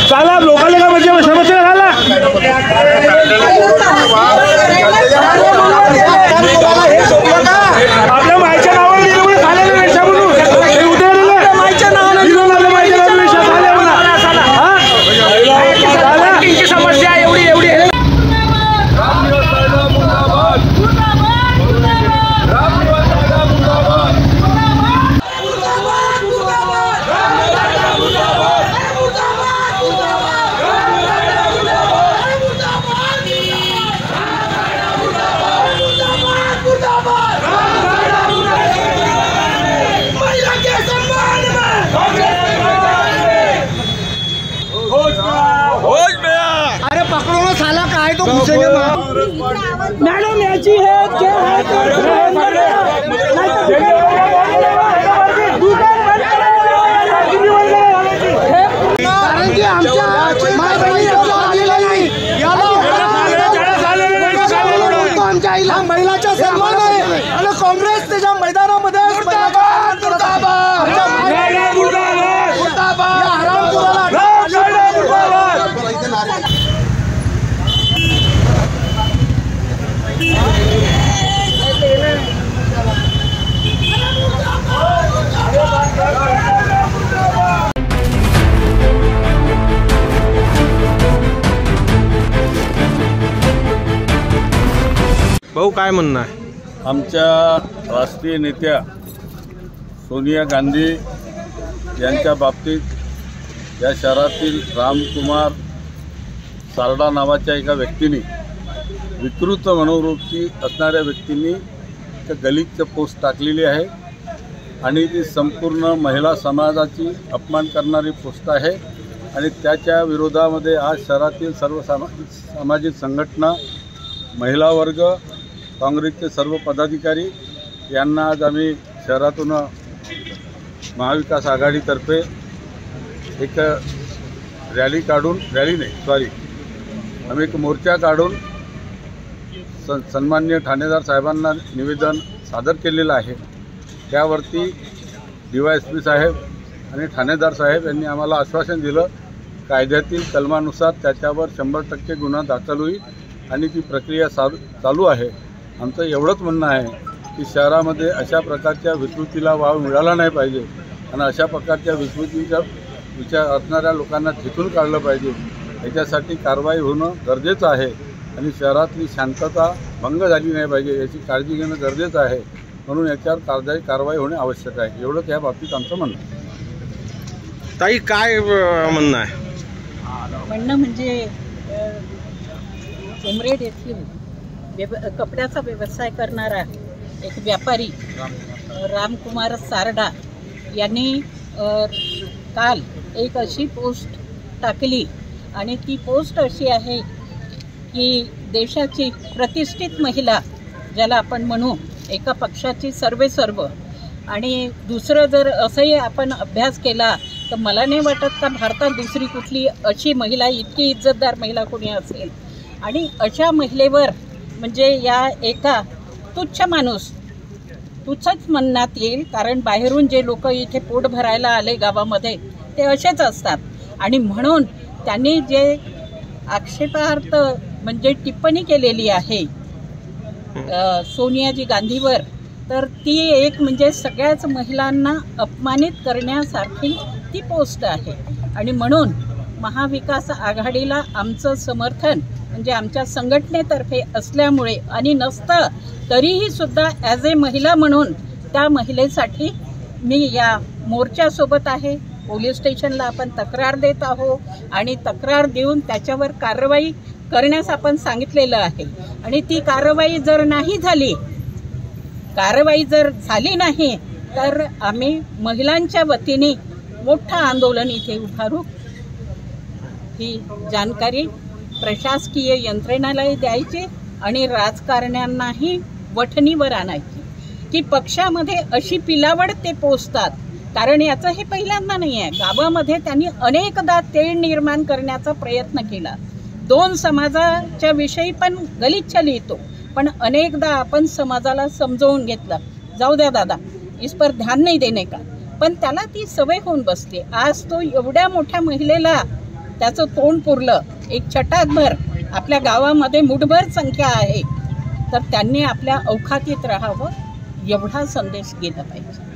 काला लोकांना काय म्हणजे समस्या झाला आपल्या मायच्या नावावर दिलं म्हणजे झालेलं नाही म्हणून हे उद्या दिलं मायच्या नावावर दिलं मायच्या नावावर समस्या एवढी आहे. मैडम ऐसी है क्या है महिलाचा सन्मान आहे आणि काँग्रेस त्याच्या मैदानामध्ये भाऊ काय म्हणणं आहे? आमच्या राष्ट्रीय नेत्या सोनिया गांधी यांच्या बाबतीत या शहरातील रामकुमार सारडा नावाच्या एका व्यक्तीने विकृत मनोवृत्ती असणाऱ्या व्यक्तींनी त्या गलिच्छ पोस्ट टाकलेली आहे आणि ती संपूर्ण महिला समाजाची अपमान करणारी पोस्ट आहे आणि त्याच्या विरोधामध्ये आज शहरातील सर्व सामाजिक संघटना, महिला वर्ग, काँग्रेसचे सर्व पदाधिकारी यांना आज आम्ही शहरातून महाविकास आघाडीतर्फे एक आम्ही एक मोर्चा काढून सन्माननीय ठाणेदार साहेबांना निवेदन सादर केलेलं आहे. त्यावरती DYSP साहेब आणि ठाणेदार साहेब यांनी आम्हाला आश्वासन दिलं कायद्यातील कलमानुसार त्याच्यावर 100% गुन्हा दाखल होईल आणि ती प्रक्रिया चालू आहे. आमचं एवढंच म्हणणं आहे की शहरामध्ये अशा प्रकारच्या विकृतीला वाव मिळाला नाही पाहिजे आणि अशा प्रकारच्या विकृतीचा विचार असणाऱ्या लोकांना तिथून काढलं पाहिजे. याच्यासाठी कारवाई होणं गरजेचं आहे आणि शहरातली शांतता भंग झाली नाही पाहिजे याची काळजी घेणं गरजेचं आहे. म्हणून याच्यावर कारवाई होणे आवश्यक आहे. एवढंच या बाबतीत आमचं म्हणणं आहे. ताई काय म्हणणं आहे? म्हणणं म्हणजे उमरेड येथील कपड्याचा व्यवसाय करणारा एक व्यापारी रामकुमार सारडा यांनी काल एक अशी पोस्ट टाकली आणि ती पोस्ट अशी आहे की देशाची प्रतिष्ठित महिला ज्याला आपण म्हणू, एका पक्षाची सर्व आणि दुसरं जर असंही आपण अभ्यास केला तर मला नाही वाटत का भारतात दुसरी कुठली अशी महिला, इतकी इज्जतदार महिला कोणी असेल. आणि अशा महिलेवर म्हणजे या एका तुच्छच म्हणण्यात येईल, कारण बाहेरून जे लोक इथे पोट भरायला आले गावामध्ये ते असेच असतात. आणि म्हणून त्यांनी जे आक्षेपार्थ म्हणजे टिप्पणी केलेली आहे सोनियाजी गांधीवर, तर ती एक म्हणजे सगळ्याच महिलांना अपमानित करण्यासारखी ती पोस्ट आहे. आणि म्हणून महाविकास आघाडीला आमचं समर्थन म्हणजे आमच्या संघटनेतर्फे असल्यामुळे आणि नसतं तरीही सुद्धा ॲज ए महिला म्हणून त्या महिलेसाठी मी या मोर्चासोबत आहे. पोलीस स्टेशनला आपण तक्रार देत आहोत आणि तक्रार देऊन त्याच्यावर कारवाई करण्यास आपण सांगितलेलं आहे. आणि ती कारवाई जर झाली नाही तर आम्ही महिलांच्या वतीने मोठं आंदोलन इथे उभारू. ही जानकारी प्रशासकीय यंत्रणेलाही द्यायची आणि राजकारण्यांनाही वठणीवर आणायची की पक्षामध्ये अशी पिलावड ते पोचतात. कारण याचं हे पहिल्यांदा नाही आहे. गावामध्ये त्यांनी अनेकदा तेढ निर्माण करण्याचा प्रयत्न केला. 2 समाजाच्या विषयी पण गलिच्छ लिहितो, पण अनेकदा आपण समाजाला समजावून घेतलं, जाऊ द्या दादा, इस पर ध्यान नहीं देने का. पण त्याला ती सवय होऊन बसते. आज तो एवढ्या मोठ्या महिलेला त्याचं तोंड पुरलं, एक छटाकभर आपल्या गावामध्ये मुठभर संख्या आहे, तर त्यांनी आपल्या अवकातीत राहावं एवढा संदेश गेला पाहिजे.